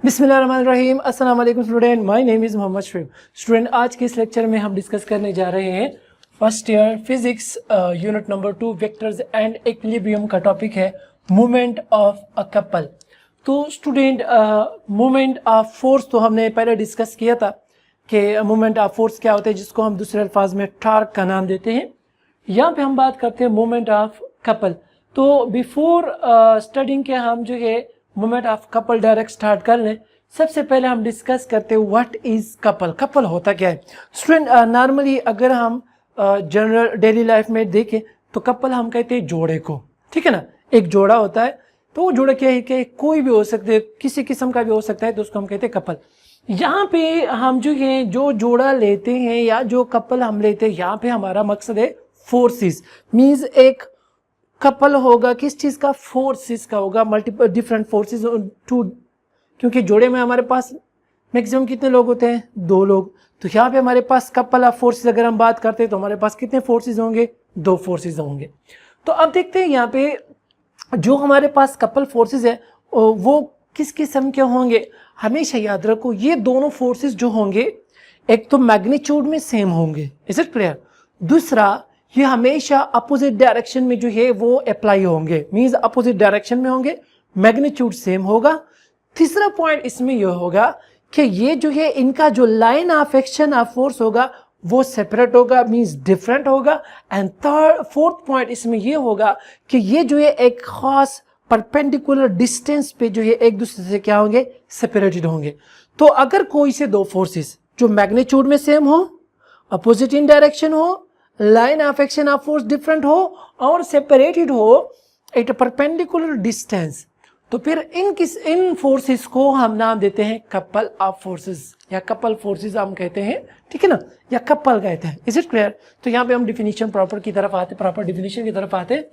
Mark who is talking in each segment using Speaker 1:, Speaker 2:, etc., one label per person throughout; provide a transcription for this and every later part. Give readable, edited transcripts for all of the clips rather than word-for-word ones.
Speaker 1: बिस्मिल्लाहिर्रहमानिर्रहीम। अस्सलाम वालेकुम student, my name is Mohammad Sharif. Student, आज के इस लेक्चर में हम डिस्कस करने जा रहे हैं first year physics unit number 2 vectors and equilibrium का टॉपिक है मूवमेंट ऑफ अ कपल। तो स्टूडेंट, मूवमेंट ऑफ फोर्स तो हमने पहले डिस्कस किया था कि मूवमेंट ऑफ फोर्स क्या होता है, जिसको हम दूसरे अल्फाज में टॉर्क का नाम देते हैं। यहाँ पे हम बात करते हैं मूवमेंट ऑफ कपल। तो बिफोर स्टडिंग के हम जो है movement of couple direct start कर लें। सबसे पहले हम डिस्कस करते हैं व्हाट इज कपल। कपल होता क्या है स्टूडेंट? नॉर्मली अगर हम जनरल डेली लाइफ में देखें तो कपल हम कहते हैं जोड़े को, ठीक है ना। एक जोड़ा होता है, तो वो जोड़ा क्या है कि कोई भी हो सकते हैं, किसी किस्म का भी हो सकता है, तो उसको हम कहते हैं कपल। यहाँ पे हम जो है जो जोड़ा लेते हैं या जो कपल हम लेते हैं, यहाँ पे हमारा मकसद है फोर्सेस। मींस एक कपल होगा किस चीज का? फोर्सेस का होगा, मल्टीपल डिफरेंट फोर्सेस टू, क्योंकि जोड़े में हमारे पास मैक्सिमम कितने लोग होते हैं? 2 लोग। तो यहाँ पे हमारे पास कपल ऑफ फोर्सेस अगर हम बात करते हैं तो हमारे पास कितने फोर्सेस होंगे? 2 फोर्सेस होंगे। तो अब देखते हैं यहाँ पे जो हमारे पास कपल फोर्सेस है वो किस किस्म के होंगे। हमेशा याद रखो ये दोनों फोर्सेस जो होंगे, एक तो मैग्नीट्यूड में सेम होंगे, इज इट क्लियर। दूसरा, ये हमेशा अपोजिट डायरेक्शन में जो है वो अप्लाई होंगे, मींस अपोजिट डायरेक्शन में होंगे, मैग्नीट्यूड सेम होगा। तीसरा पॉइंट इसमें यह होगा कि ये जो है इनका जो line of action of force होगा वो सेपरेट होगा, मींस डिफरेंट होगा। एंड फोर्थ पॉइंट इसमें यह होगा कि ये जो है एक खास परपेंडिकुलर डिस्टेंस पे जो है एक दूसरे से क्या होंगे? सेपरेटेड होंगे। तो अगर कोई से 2 फोर्सेस जो मैग्नीट्यूड में सेम हो, अपोजिट इन डायरेक्शन हो, line of action of force different हो और सेपरेटेड हो एट अ परपेंडिकुलर डिस्टेंस, तो फिर इन फोर्सेस को हम नाम देते हैं कपल ऑफ फोर्सेस या कपल फोर्सेस हम कहते हैं, ठीक है ना, या कपल कहते हैं। Is it clear? तो यहाँ पे हम डिफिनीशन प्रॉपर डिफिनीशन की तरफ आते हैं।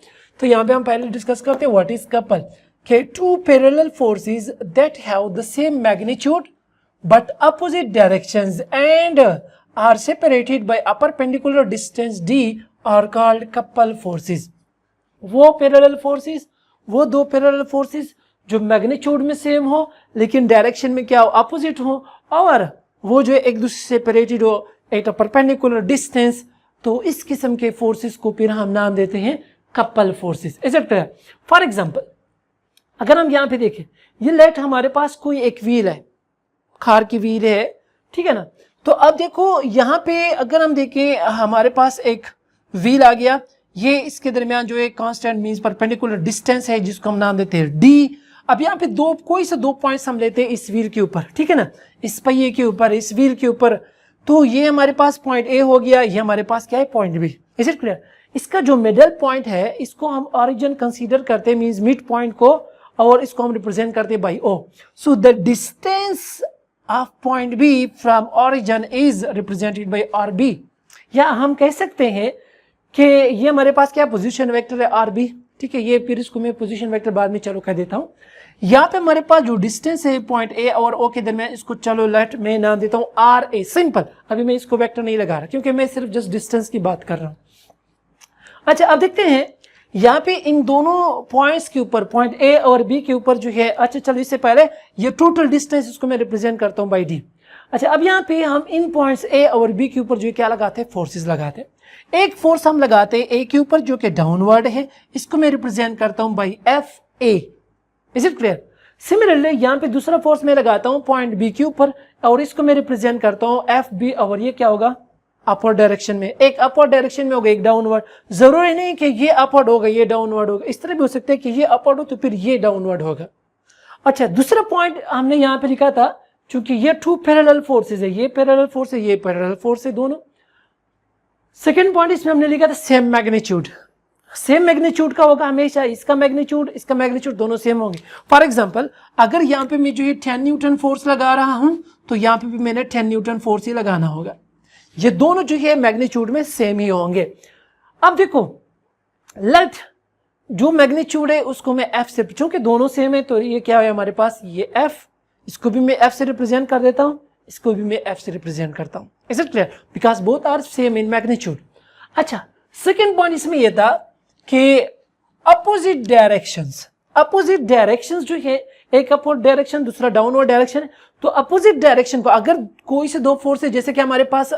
Speaker 1: तो यहाँ पे हम पहले डिस्कस करते हैं व्हाट इज कपल। के 2 parallel forces that have the same magnitude but opposite directions and are separated by a perpendicular distance d are called couple forces। वो पैरेलल फोर्सेस, वो 2 पैरेलल फोर्सेस जो मैग्नीट्यूड में same हो लेकिन direction में क्या हो? अपोजिट हो, और वो जो एक दूसरे से सेपरेटेड हो एट अ परपेंडिकुलर डिस्टेंस, तो इस किस्म के फोर्सेस को फिर हम नाम देते हैं couple forces. Is it clear? For example, अगर हम यहाँ पे देखें, ये लेट हमारे पास कोई एक व्हील है, कार की व्हील है, ठीक है ना। तो अब देखो यहाँ पे अगर हम देखें हमारे पास एक व्हील आ गया, ये इसके दरमियान जो है कांस्टेंट मींस परपेंडिकुलर डिस्टेंस है जिसको हम नाम देते हैं डी। अब यहाँ पे कोई से 2 पॉइंट्स हम लेते हैं इस व्हील के ऊपर, ठीक है ना, इस पहिए के ऊपर, इस व्हील के ऊपर। तो ये हमारे पास पॉइंट ए हो गया, ये हमारे पास क्या है? Point B. Is it clear? इसका जो मिडल पॉइंट है इसको हम ऑरिजिन कंसीडर करते हैं, मींस मिड पॉइंट को, और इसको हम रिप्रेजेंट करते हैं by O. So the distance of point B from origin is represented by RB। या हम कह सकते हैं कि ये हमारे पास क्या पोजीशन वेक्टर है? RB, ठीक है। ये फिर इसको मैं पोजीशन वेक्टर बाद में चलो कह देता हूँ। यहाँ पे हमारे पास जो डिस्टेंस है पॉइंट A और O के दरमियान, इसको चलो लेट मैं नाम देता हूँ RA। सिंपल, अभी मैं इसको वेक्टर नहीं लगा रहा क्योंकि मैं सिर्फ जस्ट डिस्टेंस की बात कर रहा हूँ। अच्छा, अब देखते हैं यहाँ पे इन दोनों पॉइंट्स के ऊपर, पॉइंट ए और बी के ऊपर जो है, अच्छा चलो इससे पहले ये टोटल डिस्टेंस इसको मैं रिप्रेजेंट करता हूँ बाई डी। अच्छा, अब यहाँ पे हम इन पॉइंट्स ए और बी के ऊपर जो क्या लगाते हैं? फोर्सेस लगाते हैं। एक फोर्स हम लगाते हैं ए के ऊपर जो कि डाउनवर्ड है, इसको मैं रिप्रेजेंट करता हूँ by F A. Is it clear? Similarly यहाँ पे दूसरा फोर्स मैं लगाता हूँ पॉइंट बी के ऊपर और इसको मैं रिप्रेजेंट करता हूँ एफ बी, और ये क्या होगा? अपवर्ड डायरेक्शन में। एक अपवर्ड डायरेक्शन में होगा, एक डाउनवर्ड। जरूरी नहीं कि ये अपवर्ड होगा ये डाउनवर्ड होगा, इस तरह भी हो सकता है कि ये अपवर्ड हो तो फिर ये डाउनवर्ड होगा। अच्छा, दूसरा पॉइंट हमने यहाँ पे लिखा था, चूंकि ये 2 पैरेलल फोर्सेस है, ये पैरेलल फोर्स है, ये पैरेलल फोर्स है दोनों। सेकंड पॉइंट इसमें हमने लिखा था सेम मैग्नीट्यूड। सेम मैग्नीट्यूड का होगा हमेशा, इसका मैग्नीट्यूड दोनों सेम होंगे। फॉर एग्जाम्पल, अगर यहाँ पे मैं जो ये 10 न्यूटन फोर्स लगा रहा हूं तो यहाँ पे भी मैंने 10 न्यूटन फोर्स ही लगाना होगा। ये दोनों जो है मैग्नीट्यूड में सेम ही होंगे। अब देखो, लेट जो मैग्नीट्यूड है उसको मैं एफ से, चूंकि दोनों सेम है तो ये क्या है हमारे पास? ये एफ, इसको भी मैं एफ से रिप्रेजेंट कर देता हूं, इसको भी मैं एफ से रिप्रेजेंट करता हूं। Is it clear? Because both are same in magnitude. अच्छा, सेकेंड पॉइंट इसमें यह था कि अपोजिट डायरेक्शंस, अपोजिट डायरेक्शंस जो है, एक अपवर्ड डायरेक्शन दूसरा डाउनवर्ड डायरेक्शन है, तो अपोजिट डायरेक्शन को अगर कोई से दो फोर्स है, जैसे कि हमारे पास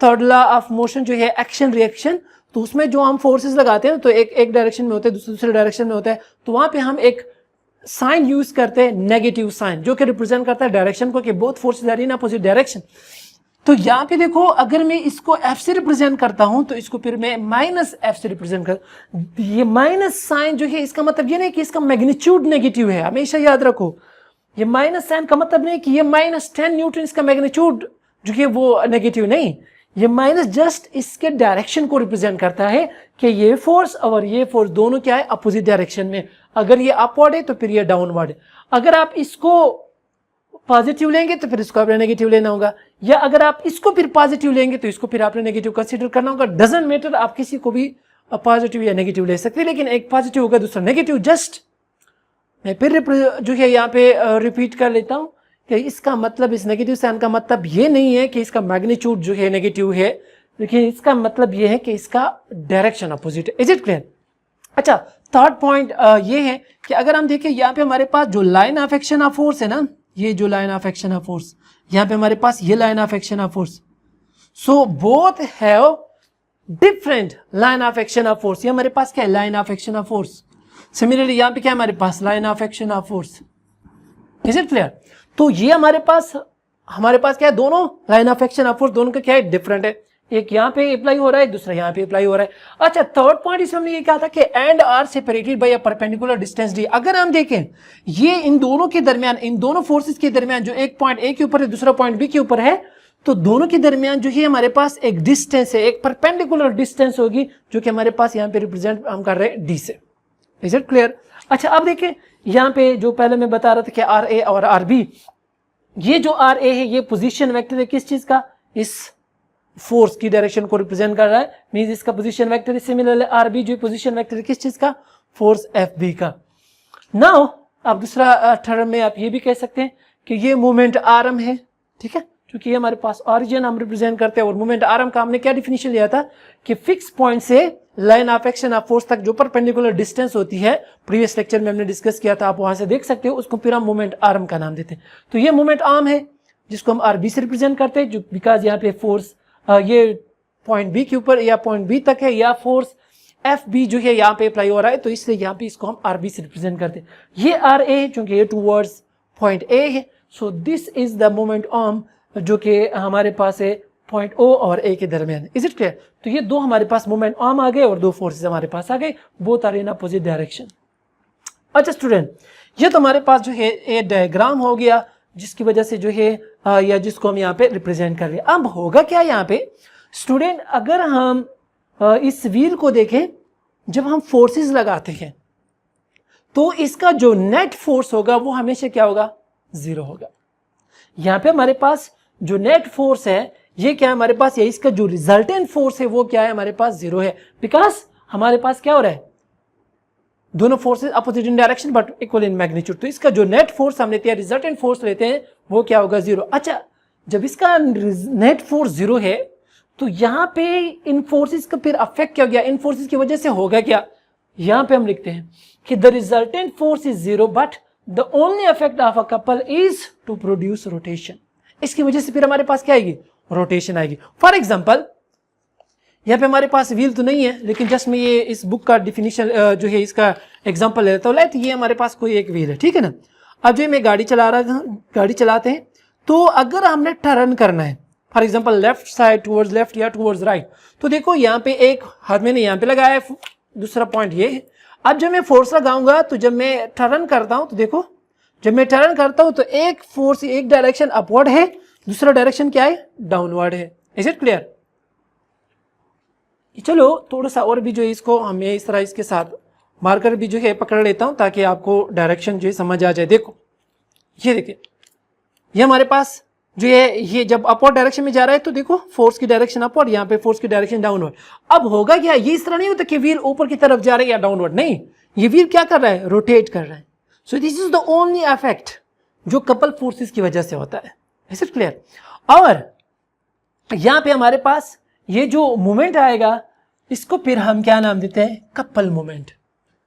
Speaker 1: थर्ड लॉ ऑफ मोशन जो है एक्शन रिएक्शन, तो उसमें जो हम फोर्सेस लगाते हैं तो एक डायरेक्शन में होते हैं, दूसरे डायरेक्शन में होता है, तो वहां पे हम एक साइन यूज करते हैं, नेगेटिव साइन, जो कि रिप्रेजेंट करता है डायरेक्शन को कि both forces are in opposite direction. तो यहाँ पे देखो, अगर मैं इसको F से रिप्रेजेंट करता हूं तो इसको फिर मैं माइनस F से रिप्रेजेंट कर, ये माइनस साइन जो है इसका मतलब ये नहीं कि इसका मैग्नीट्यूड नेगेटिव है, हमेशा याद रखो। ये माइनस साइन का मतलब नहीं कि ये -10 न्यूटन इसका मैग्नीट्यूड जो है वो नेगेटिव नहीं, ये माइनस जस्ट इसके डायरेक्शन को रिप्रेजेंट करता है कि ये फोर्स और ये फोर्स दोनों क्या है, अपोजिट डायरेक्शन में। अगर ये अपवर्ड है तो फिर ये डाउनवर्ड है। अगर आप इसको पॉजिटिव लेंगे तो फिर इसको आपने नेगेटिव लेना होगा, या अगर आप इसको फिर पॉजिटिव लेंगे तो इसको फिर आपने नेगेटिव कंसीडर करना होगा। डजंट मैटर, आप किसी को भी पॉजिटिव या नेगेटिव ले सकते हैं, लेकिन एक पॉजिटिव होगा दूसरा नेगेटिव। जस्ट मैं फिर जो है यहाँ पे रिपीट कर लेता हूँ कि इसका मतलब, इस नेगेटिव साइन का मतलब ये नहीं है कि इसका मैग्नीट्यूड जो है नेगेटिव है, लेकिन इसका मतलब ये है कि इसका डायरेक्शन अपोजिट है। Is it clear? अच्छा, थर्ड पॉइंट ये है कि अगर हम देखें यहाँ पे हमारे पास जो line of action of force है ना, ये जो line of action of force, यहाँ पे हमारे पास ये line of action of force, so both have different line of action of force. ये हमारे पास क्या है, line of action of force. Similarly यहाँ पे क्या हमारे पास, line of action of force. Is it clear? तो ये हमारे पास क्या है, दोनों line of action of force दोनों का क्या है, डिफरेंट है। एक यहाँ पे अप्लाई हो रहा है, दूसरा यहाँ पे अप्लाई हो रहा है। अच्छा, थर्ड पॉइंट इसमें हमने ये कहा था कि and are separated by a perpendicular distance D. अगर हम देखें ये इन दोनों के दरमियान, इन दोनों फोर्सेस के दरमियान जो एक पॉइंट ए के ऊपर है दूसरा पॉइंट बी के ऊपर है, तो दोनों के दरमियान जो है हमारे पास एक डिस्टेंस है, एक परपेंडिकुलर डिस्टेंस होगी, जो कि हमारे पास यहाँ पे रिप्रेजेंट हम कर रहे हैं डी से। Is it clear? अच्छा, अब देखें यहाँ पे जो पहले मैं बता रहा था कि आर ए और आर बी, ये जो आर ए है ये पोजीशन वेक्टर है किस चीज का, इस फोर्स की डायरेक्शन को रिप्रेजेंट कर रहा है, मींस इसका पोजीशन वेक्टर है। सिमिलरली आर बी जो पोजीशन वेक्टर है किस चीज का, फोर्स एफ बी का। नाउ अब दूसरा टर्म में आप ये भी कह सकते हैं कि ये मोमेंट आर्म है, ठीक है, क्योंकि ये हमारे पास ऑरिजिन हम रिप्रेजेंट करते हैं। और मोमेंट आर्म का हमने क्या डिफिनेशन लिया था कि फिक्स पॉइंट से line of action of force तक जो परपेंडिकुलर डिस्टेंस होती है, प्रीवियस लेक्चर में हमने डिस्कस किया था, आप वहां से देख सकते हो, उसको फिर हम मोमेंट आर्म का नाम देते हैं। तो ये मोमेंट आर्म है जिसको हम आरबी से रिप्रेजेंट करते हैं, जो बिकॉज यहाँ पे फोर्स ये पॉइंट बी के ऊपर या पॉइंट बी तक है, या फोर्स एफ बी जो है यहाँ पे अप्लाई हो रहा है, तो इसलिए यहाँ पे इसको हम आरबी से रिप्रेजेंट करते हैं। ये आर ए चूंकि ये टूवर्ड्स पॉइंट ए है, so this is the moment arm जो कि हमारे पास है पॉइंट ओ और ए के दरमियान। Is it clear? तो ये दो हमारे पास मोमेंट आर्म आ गए और दो फोर्सेस हमारे पास आ गए, both are in opposite direction. अच्छा स्टूडेंट, ये तो हमारे पास जो है ए डायग्राम हो गया, जिसकी वजह से जो है या जिसको हम यहाँ पे रिप्रेजेंट कर रहे हैं। अब होगा क्या यहाँ पे स्टूडेंट, अगर हम इस व्हील को देखें, जब हम फोर्सेस लगाते हैं तो इसका जो नेट फोर्स होगा वो हमेशा क्या होगा, जीरो होगा। यहाँ पे हमारे पास जो नेट फोर्स है ये क्या है हमारे पास, ये इसका जो रिजल्टेंट फोर्स है वो क्या है हमारे पास, जीरो है, बिकॉज हमारे पास क्या हो रहा है, दोनों forces opposite in direction but equal in magnitude. तो इसका जो नेट फोर्स हम लेते हैं, रिजल्टेंट फोर्स लेते हैं, वो क्या होगा, जीरो। अच्छा, जब इसका नेट फोर्स जीरो है तो यहाँ पे इन फोर्सेस का फिर अफेक्ट क्या हो गया, इन फोर्सेस की वजह से होगा क्या, यहाँ पे हम लिखते हैं कि the resultant force is zero but the only effect of a couple is to produce rotation. इसकी वजह से फिर हमारे पास क्या आएगी, रोटेशन आएगी। फॉर एग्जाम्पल, यहाँ पे हमारे पास व्हील तो नहीं है, लेकिन जस्ट मैं ये इस बुक का डिफिनीशन जो है इसका एग्जांपल लेता हूँ। लाइक ये हमारे पास कोई एक व्हील है, ठीक है ना। अब जो मैं गाड़ी चला रहा था, गाड़ी चलाते हैं, तो अगर हमने टर्न करना है for example left side towards left या टूवर्ड्स राइट, तो देखो यहाँ पे एक हाथ मैंने यहाँ पे लगाया है, दूसरा पॉइंट ये है। अब जब मैं फोर्स लगाऊंगा तो जब मैं टर्न करता हूँ, तो देखो जब मैं टर्न करता हूँ तो एक फोर्स, एक डायरेक्शन अपवर्ड है, दूसरा डायरेक्शन क्या है, डाउनवर्ड है। Is it clear? चलो थोड़ा सा और भी जो है इसको हमें इस तरह इसके साथ मार्कर भी जो है पकड़ लेता हूं ताकि आपको डायरेक्शन जो है समझ आ जाए। देखो ये देखिए, ये हमारे पास जो है ये जब अपवर्ड डायरेक्शन में जा रहा है तो देखो फोर्स की डायरेक्शन अपवर्ड, यहाँ पे फोर्स की डायरेक्शन डाउनवर्ड। अब होगा क्या, ये इस तरह नहीं होता कि व्हील ऊपर की तरफ जा रहा है या डाउनवर्ड, नहीं, ये व्हील क्या कर रहा है, रोटेट कर रहा है। So this is the only effect जो कपल फोर्सेस की वजह से होता है। Is it clear? और यहाँ पे हमारे पास ये जो मोमेंट आएगा इसको फिर हम क्या नाम देते हैं, कपल मोमेंट।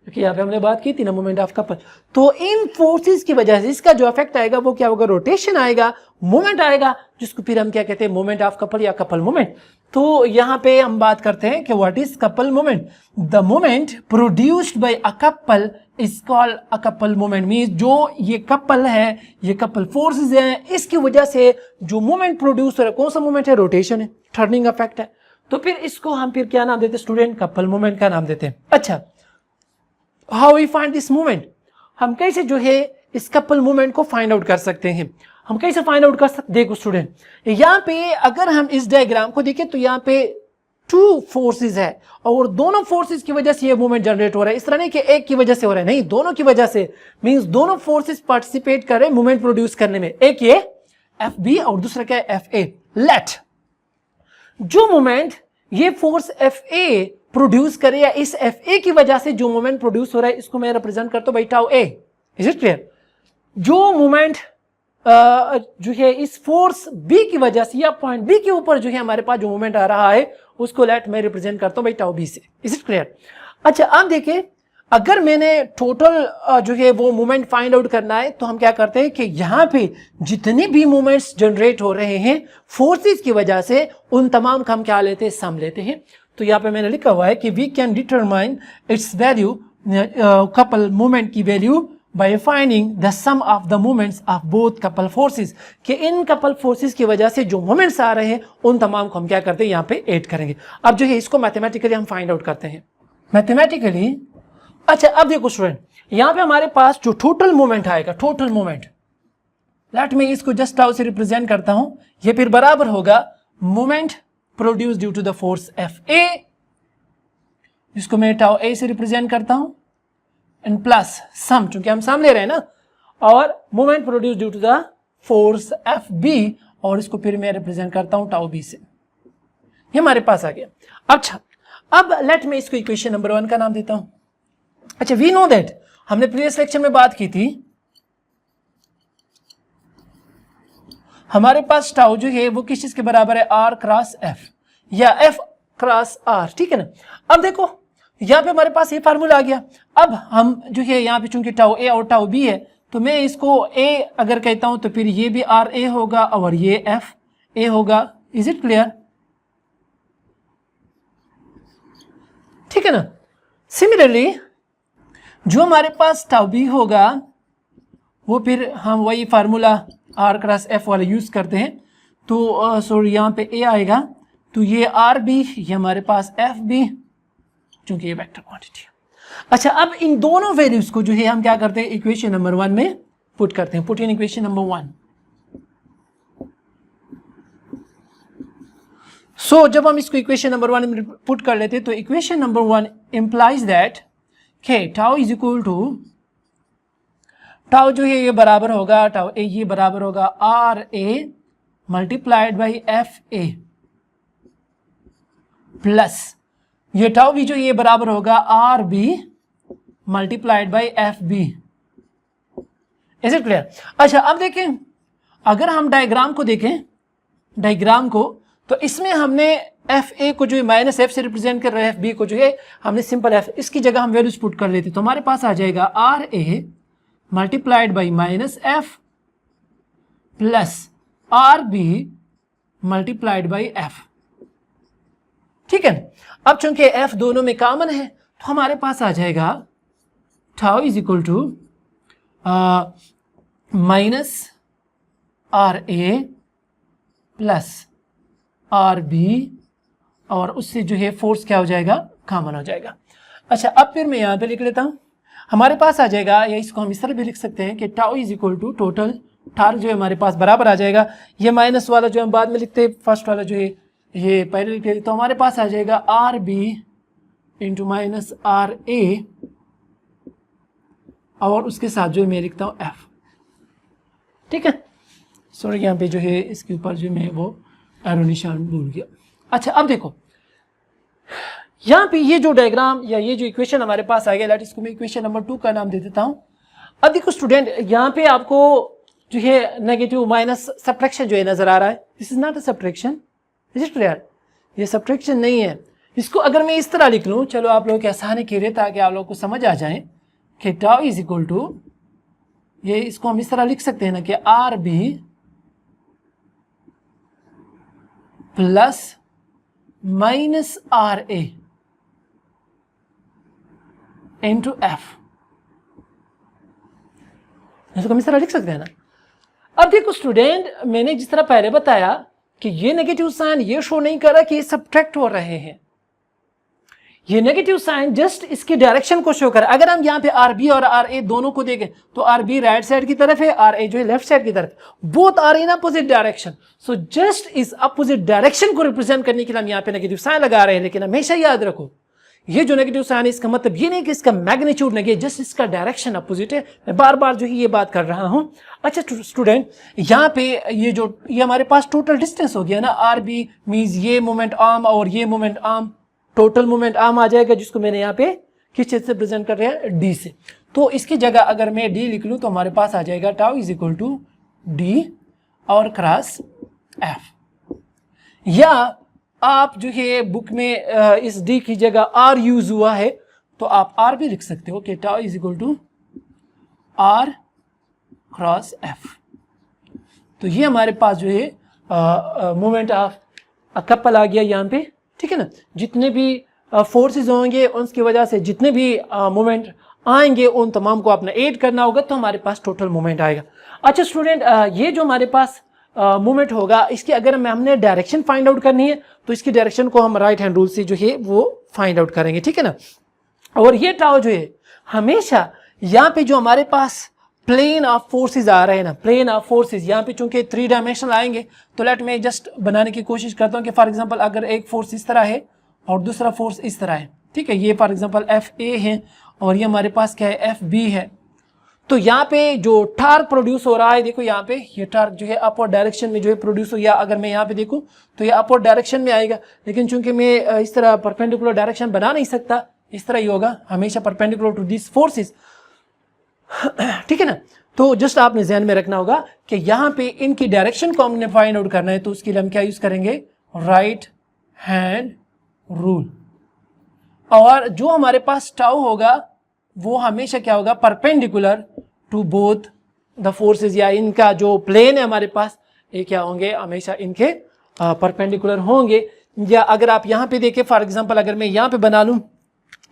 Speaker 1: क्योंकि यहाँ पे हमने बात की थी ना मोमेंट ऑफ कपल। तो इन फोर्सेस की वजह से इसका जो इफेक्ट आएगा वो क्या होगा, रोटेशन आएगा, मोमेंट आएगा, जिसको फिर हम क्या कहते हैं, मोमेंट ऑफ कपल या कपल मोमेंट। तो यहाँ पे हम बात करते हैं कि what is couple moment. The moment produced by a couple is called a couple moment. Means जो ये कपल है, ये कपल फोर्सेस हैं, इसकी वजह से जो मोमेंट प्रोड्यूस हो रहा है, कौन सा मोमेंट है, रोटेशन है, टर्निंग इफेक्ट है। तो फिर इसको हम फिर क्या नाम देते हैं स्टूडेंट, कपल मोमेंट का नाम देते हैं। अच्छा, how we find this moment, हम कैसे जो है इस कपल मोमेंट को फाइंड आउट कर सकते हैं, हम कैसे फाइंड आउट कर सकते, देखो स्टूडेंट यहाँ पे अगर हम इस डायग्राम को देखें तो यहाँ पे टू फोर्सेस है और दोनों फोर्सेस की वजह से ये मूवमेंट जनरेट हो रहा है। इस तरह नहीं कि एक की वजह से हो रहा है, नहीं, दोनों की वजह से। मींस दोनों फोर्सेस पार्टिसिपेट कर रहे हैं मूवमेंट प्रोड्यूस करने में, एक ये एफ बी और दूसरा क्या है एफ ए। लेट जो मूवमेंट ये फोर्स एफ ए प्रोड्यूस करे या इस एफ ए की वजह से जो मूवमेंट प्रोड्यूस हो रहा है, इसको मैं रिप्रेजेंट करता हूं भाई tau A. Is it clear? जो मूवमेंट जो है इस फोर्स बी की वजह से या पॉइंट बी के ऊपर जो है हमारे पास जो मूवमेंट आ रहा है, उसको लेट मैं रिप्रेजेंट करता हूं भाई टाउ बी से। Is it clear? अच्छा, अब देखिए अगर मैंने टोटल जो है वो मूवमेंट फाइंड आउट करना है तो हम क्या करते हैं कि यहाँ पे जितने भी मूवमेंट्स जनरेट हो रहे हैं फोर्सेस की वजह से, उन तमाम का हम क्या लेते हैं, सम लेते हैं। तो यहाँ पे मैंने लिखा हुआ है कि we can determine its value, couple movement की value by finding the sum of the moments of both couple forces, कि इन कपल फोर्सेस की वजह से जो मोमेंट्स आ रहे हैं उन तमाम को हम क्या करते हैं, यहाँ पे ऐड करेंगे। अब जो है इसको मैथमेटिकली हम फाइंड आउट करते हैं, मैथमेटिकली। अच्छा, अब देखो स्टूडेंट यहाँ पे हमारे पास जो टोटल मोमेंट आएगा, टोटल मोमेंट, लेट मैं इसको जस्ट टाउ से रिप्रेजेंट करता हूं, ये फिर बराबर होगा moment produce due to the force F A, जिसको मैं टाउ ए से रिप्रेजेंट करता हूं, एंड प्लस सम, चूंकि हम सम ले रहे हैं ना, और moment produce due to the force F B, और इसको फिर मैं रिप्रेजेंट करता हूं टाउ बी से। ये हमारे पास आ गया। अच्छा, अब लेट मैं इसको इक्वेशन नंबर 1 का नाम देता हूं। अच्छा, वी नो दैट, हमने प्रीवियस लेक्चर में बात की थी, हमारे पास टाउ जो है वो किस चीज के बराबर है, आर क्रॉस एफ या एफ क्रॉस आर, ठीक है ना। अब देखो यहाँ पे हमारे पास ये फार्मूला आ गया। अब हम जो है यहाँ पे चूंकि टाउ ए और टाउ बी है, तो मैं इसको ए अगर कहता हूं तो फिर ये भी आर ए होगा और ये एफ ए होगा। Is it clear? ठीक है ना। सिमिलरली जो हमारे पास टाउ बी होगा वो फिर हम वही फार्मूला आर क्रॉस एफ वाला यूज करते हैं। तो सॉरी यहाँ पे ए आएगा, तो ये आर बी, ये हमारे पास एफ बी, चूंकि ये वेक्टर क्वांटिटी है। अच्छा, अब इन दोनों वैल्यूज को जो है हम क्या करते हैं, इक्वेशन नंबर 1 में पुट करते हैं। Put in equation number 1। सो जब हम इसको इक्वेशन नंबर 1 में पुट कर लेते हैं तो इक्वेशन नंबर 1 इंप्लाइज दैट के tau is equal to, tau जो है ये बराबर होगा, टाउ ए ये बराबर होगा R A multiplied by F A, plus ये टाउ भी जो ये बराबर होगा R B multiplied by F B. Is it clear? अच्छा, अब देखें अगर हम डायग्राम को देखें, डायग्राम को, तो इसमें हमने एफ ए को जो है माइनस एफ से रिप्रेजेंट कर रहे हैं, एफ बी को जो है हमने सिंपल एफ, इसकी जगह हम वैल्यूज पुट कर लेते तो हमारे पास आ जाएगा R A multiplied by minus F plus R B multiplied by F. ठीक है। अब चूंकि एफ दोनों में कॉमन है तो हमारे पास आ जाएगा tau is equal to minus R A plus R B, और उससे जो है फोर्स क्या हो जाएगा, कॉमन हो जाएगा। अच्छा, अब फिर मैं यहाँ पे लिख लेता हूँ, हमारे पास आ जाएगा, या इसको हम इस तरह भी लिख सकते हैं कि tau is equal to total torque जो है हमारे पास बराबर आ जाएगा, ये माइनस वाला जो हम बाद में लिखते हैं, फर्स्ट वाला जो है ये पहले लिख लेते, तो हमारे पास आ जाएगा R B into minus R A, और उसके साथ जो मैं लिखता हूँ एफ। ठीक है, सॉरी यहाँ पे जो है इसके ऊपर जो मैं वो एरो निशान भूल गया। अच्छा, अब देखो यहाँ पे ये जो डायग्राम या ये जो इक्वेशन हमारे पास आ गया, लेट इसको मैं इक्वेशन नंबर 2 का नाम दे देता हूँ। अब देखो स्टूडेंट, यहाँ पे आपको जो है नेगेटिव माइनस सब्ट्रैक्शन जो है नजर आ रहा है, this is not a subtraction. Is it clear? ये सब्ट्रैक्शन नहीं है, इसको अगर मैं इस तरह लिख लूं, चलो आप लोग की आसानी के लिए, ताकि आप लोग को समझ आ जाए कि टाउ इज इक्वल टू, ये इसको हम इस तरह लिख सकते हैं ना कि R B plus minus R A into F, इसको हम इस तरह लिख सकते हैं ना। अब देखो स्टूडेंट, मैंने जिस तरह पहले बताया कि ये नेगेटिव साइन ये शो नहीं कर रहा कि ये सब्ट्रैक्ट हो रहे हैं, ये नेगेटिव साइन जस्ट इसकी डायरेक्शन को शो कर। अगर हम यहाँ पे आर बी और आर ए दोनों को देखें तो आर बी राइट साइड की तरफ है, आर ए जो है लेफ्ट साइड की तरफ, both are in opposite direction. So just इस अपोजिट डायरेक्शन को रिप्रेजेंट करने के लिए हम यहाँ पे नेगेटिव साइन लगा रहे हैं। लेकिन हमेशा याद रखो, ये जो नेगेटिव साइन है इसका मतलब ये नहीं कि इसका मैग्नीट्यूड नेगेटिव, जस्ट इसका डायरेक्शन अपोजिट है। मैं बार बार जो है ये बात कर रहा हूं। अच्छा स्टूडेंट, यहाँ पे ये हमारे पास टोटल डिस्टेंस हो गया ना, आर बी मीन्स ये मोमेंट आर्म और ये moment arm, total moment arm आ जाएगा, जिसको मैंने यहाँ पे किस चीज से प्रेजेंट कर रहे हैं, डी से। तो इसकी जगह अगर मैं डी लिख लूं तो हमारे पास आ जाएगा tau is equal to D और क्रॉस एफ। या आप जो है बुक में इस डी की जगह आर यूज हुआ है तो आप आर भी लिख सकते हो कि tau is equal to R cross F. तो ये हमारे पास जो है मोमेंट ऑफ कपल आ गया यहाँ पे, ठीक है ना। जितने भी फोर्सेस होंगे उसकी वजह से जितने भी मोमेंट आएंगे उन तमाम को आपने ऐड करना होगा, तो हमारे पास टोटल मोमेंट आएगा। अच्छा स्टूडेंट, ये जो हमारे पास मूवमेंट होगा, इसकी अगर हमने डायरेक्शन फाइंड आउट करनी है तो इसकी डायरेक्शन को हम राइट हैंड रूल से जो है वो फाइंड आउट करेंगे, ठीक है ना। और ये टाउ जो है हमेशा यहाँ पे जो हमारे पास प्लेन ऑफ फोर्सेस आ रहे हैं ना, प्लेन ऑफ फोर्सेस यहाँ पे चूंकि 3 डायमेंशनल आएंगे, तो लेट मैं जस्ट बनाने की कोशिश करता हूँ कि फॉर एग्जांपल अगर एक फोर्स इस तरह है और दूसरा फोर्स इस तरह है, ठीक है, ये फॉर एग्जांपल एफ ए है और ये हमारे पास क्या है, एफ बी है। तो यहाँ पे जो टार्क प्रोड्यूस हो रहा है, देखो यहाँ पे ये टार्क जो है अपवर्ड डायरेक्शन में जो है प्रोड्यूस हो, या अगर मैं यहाँ पे देखूँ तो ये अपवर्ड डायरेक्शन में आएगा। लेकिन चूंकि मैं इस तरह परपेंडिकुलर डायरेक्शन बना नहीं सकता, इस तरह ही होगा हमेशा परपेंडिकुलर टू दिस फोर्सेस, ठीक है ना। तो जस्ट आपने ध्यान में रखना होगा कि यहाँ पे इनकी डायरेक्शन को हमने फाइंड आउट करना है, तो उसके लिए हम क्या यूज करेंगे, राइट हैंड रूल। और जो हमारे पास टाउ होगा वो हमेशा क्या होगा, perpendicular to both the forces, या इनका जो प्लेन है हमारे पास ये क्या होंगे, हमेशा इनके परपेंडिकुलर होंगे। या अगर आप यहाँ पे देखें फॉर एग्जांपल, अगर मैं यहाँ पे बना लूँ,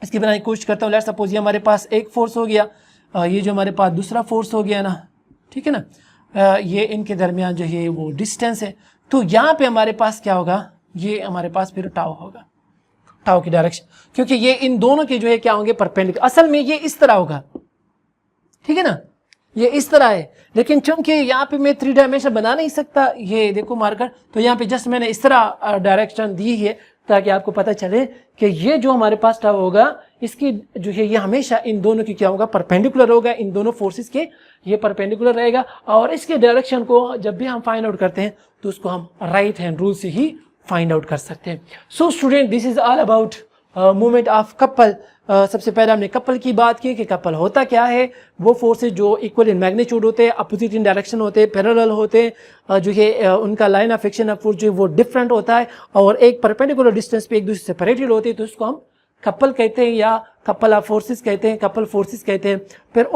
Speaker 1: इसकी बनाने की कोशिश करता हूँ, लेट्स सपोज ये हमारे पास एक फोर्स हो गया, ये जो हमारे पास दूसरा फोर्स हो गया ना, ठीक है ना, ये इनके दरमियान जो है वो डिस्टेंस है। तो यहाँ पे हमारे पास क्या होगा, ये हमारे पास फिर टाउ होगा, टाउ की डायरेक्शन, क्योंकि ये इन दोनों के जो है क्या होंगे, परपेंडिकुलर। असल में ये इस तरह होगा, ठीक है ना, ये इस तरह है, लेकिन चूंकि यहाँ पे मैं 3 डायमेंशन बना नहीं सकता, ये देखो मार्कर, तो यहाँ पे जस्ट मैंने इस तरह डायरेक्शन दी है ताकि आपको पता चले कि ये जो हमारे पास टाउ होगा, इसकी जो है ये हमेशा इन दोनों की क्या होगा, परपेंडिकुलर होगा, इन दोनों फोर्सेस के ये परपेंडिकुलर रहेगा। और इसके डायरेक्शन को जब भी हम फाइंड आउट करते हैं तो उसको हम राइट हैंड रूल से ही फाइंड आउट कर सकते हैं। So student, this is all about movement of couple. सबसे पहले हमने कपल की बात की कि कपल होता क्या है, वो फोर्सेस जो इक्वल इन मैग्नीट्यूड होते हैं, अपोजिट इन डायरेक्शन होते हैं, पैरेलल होते हैं, जो है उनका line of action of force जो है वो डिफरेंट होता है और एक परपेंडिकुलर डिस्टेंस पे एक दूसरे से सेपरेटेड होते हैं, तो उसको हम कपल कहते हैं या कपल ऑफ फोर्सेस कहते हैं, कपल फोर्सेस कहते हैं। फिर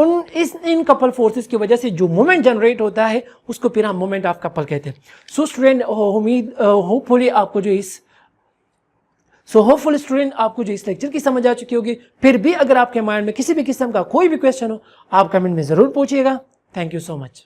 Speaker 1: इन कपल फोर्सेस की वजह से जो मोमेंट जनरेट होता है उसको फिर हम मोमेंट ऑफ कपल कहते हैं। सो स्टूडेंट, होपफुली आपको जो स्टूडेंट आपको जो इस लेक्चर की समझ आ चुकी होगी। फिर भी अगर आपके माइंड में किसी भी किस्म का कोई भी क्वेश्चन हो, आप कमेंट में जरूर पूछिएगा। Thank you so much.